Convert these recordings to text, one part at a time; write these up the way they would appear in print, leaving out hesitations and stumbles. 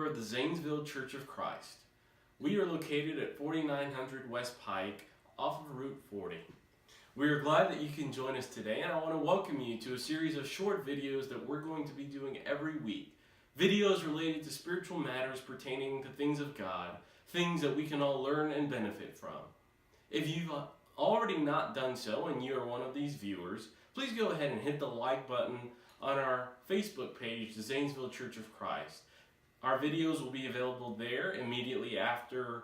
of the Zanesville Church of Christ. We are located at 4900 West Pike off of Route 40. We are glad that you can join us today, and I want to welcome you to a series of short videos that we're going to be doing every week. Videos related to spiritual matters pertaining to things of God, things that we can all learn and benefit from. If you've already not done so and you are one of these viewers, please go ahead and hit the like button on our Facebook page, the Zanesville Church of Christ. Our videos will be available there immediately after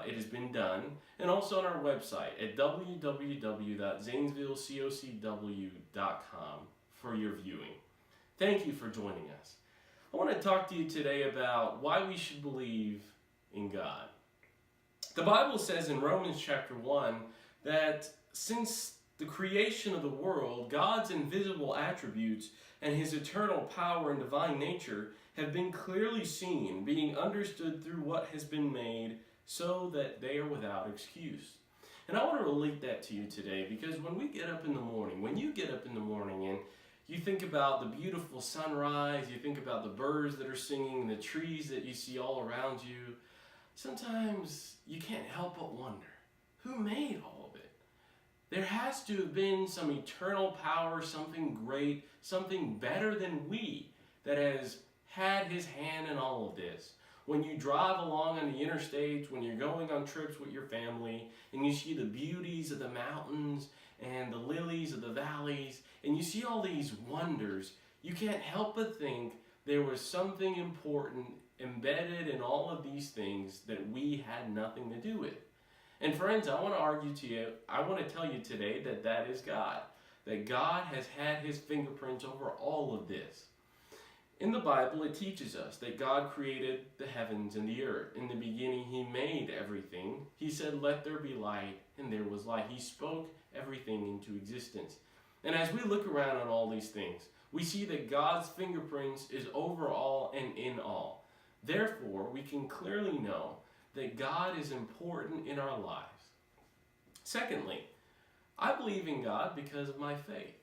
it has been done, and also on our website at www.zanesvillecocw.com for your viewing. Thank you for joining us. I want to talk to you today about why we should believe in God. The Bible says in Romans chapter 1 that since the creation of the world, God's invisible attributes and His eternal power and divine nature have been clearly seen, being understood through what has been made, so that they are without excuse. And I want to relate that to you today, because when we get up in the morning, when you get up in the morning and you think about the beautiful sunrise, you think about the birds that are singing, the trees that you see all around you, sometimes you can't help but wonder, who made all of it? There has to have been some eternal power, something great, something better than we that has had His hand in all of this. When you drive along on the interstates, when you're going on trips with your family, and you see the beauties of the mountains and the lilies of the valleys, and you see all these wonders, you can't help but think there was something important embedded in all of these things that we had nothing to do with. And friends, I want to argue to you, I want to tell you today that that is God. That God has had His fingerprints over all of this. In the Bible, it teaches us that God created the heavens and the earth. In the beginning, He made everything. He said, "Let there be light," and there was light. He spoke everything into existence. And as we look around at all these things, we see that God's fingerprints is over all and in all. Therefore, we can clearly know that God is important in our lives. Secondly, I believe in God because of my faith.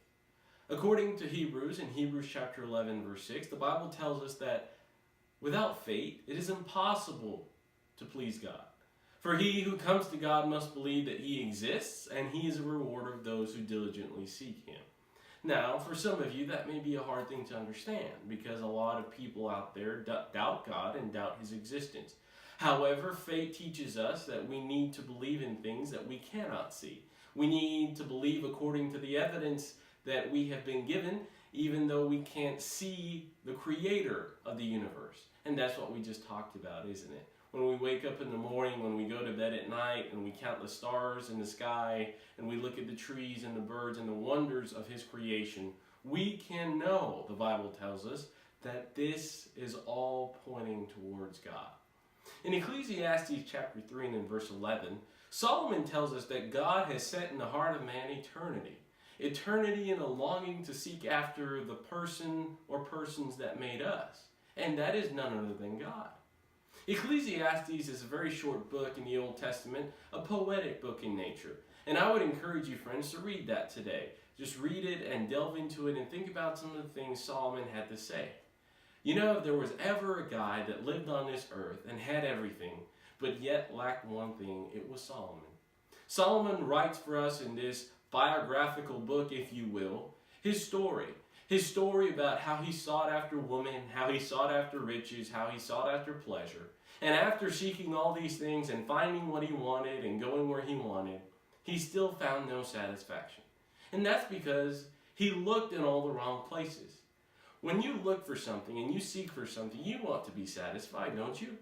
According to Hebrews, in Hebrews chapter 11, verse 6, the Bible tells us that without faith, it is impossible to please God. For he who comes to God must believe that He exists, and He is a rewarder of those who diligently seek Him. Now, for some of you, that may be a hard thing to understand, because a lot of people out there doubt God and doubt His existence. However, faith teaches us that we need to believe in things that we cannot see. We need to believe according to the evidence that we have been given, even though we can't see the creator of the universe. And that's what we just talked about, isn't it? When we wake up in the morning, when we go to bed at night, and we count the stars in the sky, and we look at the trees and the birds and the wonders of His creation, we can know, the Bible tells us, that this is all pointing towards God. In Ecclesiastes chapter 3 and in verse 11, Solomon tells us that God has set in the heart of man eternity. Eternity and a longing to seek after the person or persons that made us. And that is none other than God. Ecclesiastes is a very short book in the Old Testament, a poetic book in nature. And I would encourage you, friends, to read that today. Just read it and delve into it and think about some of the things Solomon had to say. You know, if there was ever a guy that lived on this earth and had everything, but yet lacked one thing, it was Solomon. Solomon writes for us in this biographical book, if you will, his story. His story about how he sought after woman, how he sought after riches, how he sought after pleasure. And after seeking all these things and finding what he wanted and going where he wanted, he still found no satisfaction. And that's because he looked in all the wrong places. When you look for something and you seek for something, you want to be satisfied, don't you?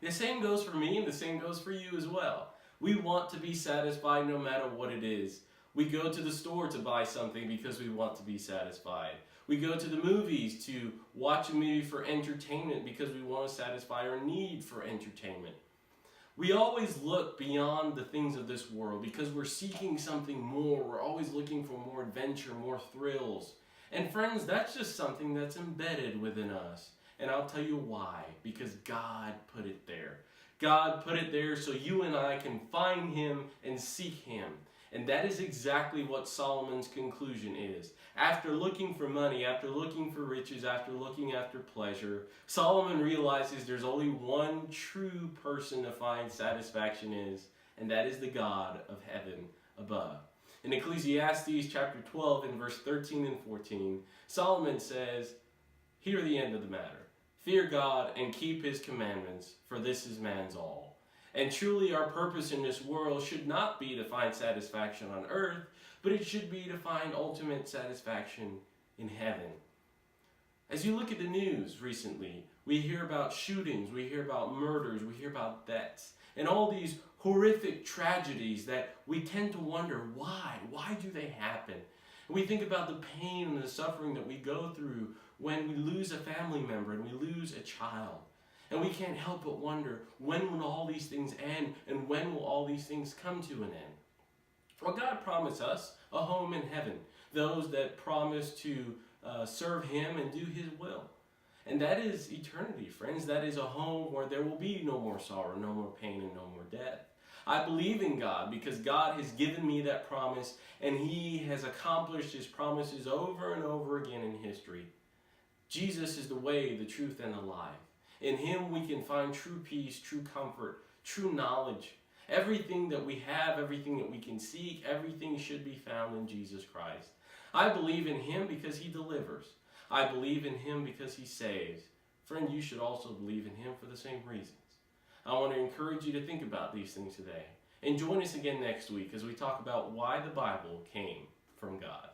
The same goes for me, and the same goes for you as well. We want to be satisfied no matter what it is. We go to the store to buy something because we want to be satisfied. We go to the movies to watch a movie for entertainment because we want to satisfy our need for entertainment. We always look beyond the things of this world because we're seeking something more. We're always looking for more adventure, more thrills. And friends, that's just something that's embedded within us. And I'll tell you why. Because God put it there. God put it there so you and I can find him and seek him. And that is exactly what Solomon's conclusion is. After looking for money, after looking for riches, after looking after pleasure, Solomon realizes there's only one true person to find satisfaction is, and that is the God of heaven above. In Ecclesiastes chapter 12 and verse 13 and 14, Solomon says, "Hear the end of the matter. Fear God and keep his commandments, for this is man's all." And truly our purpose in this world should not be to find satisfaction on earth, but it should be to find ultimate satisfaction in heaven. As you look at the news recently, we hear about shootings, we hear about murders, we hear about deaths, and all these horrific tragedies that we tend to wonder why? Why do they happen? And we think about the pain and the suffering that we go through when we lose a family member and we lose a child. And we can't help but wonder, when will all these things end, and when will all these things come to an end? Well, God promised us a home in heaven, those that promise to serve him and do his will. And that is eternity, friends. That is a home where there will be no more sorrow, no more pain, and no more death. I believe in God because God has given me that promise, and he has accomplished his promises over and over again in history. Jesus is the way, the truth, and the life. In him we can find true peace, true comfort, true knowledge. Everything that we have, everything that we can seek, everything should be found in Jesus Christ. I believe in him because he delivers. I believe in him because he saves. Friend, you should also believe in him for the same reasons. I want to encourage you to think about these things today. And join us again next week as we talk about why the Bible came from God.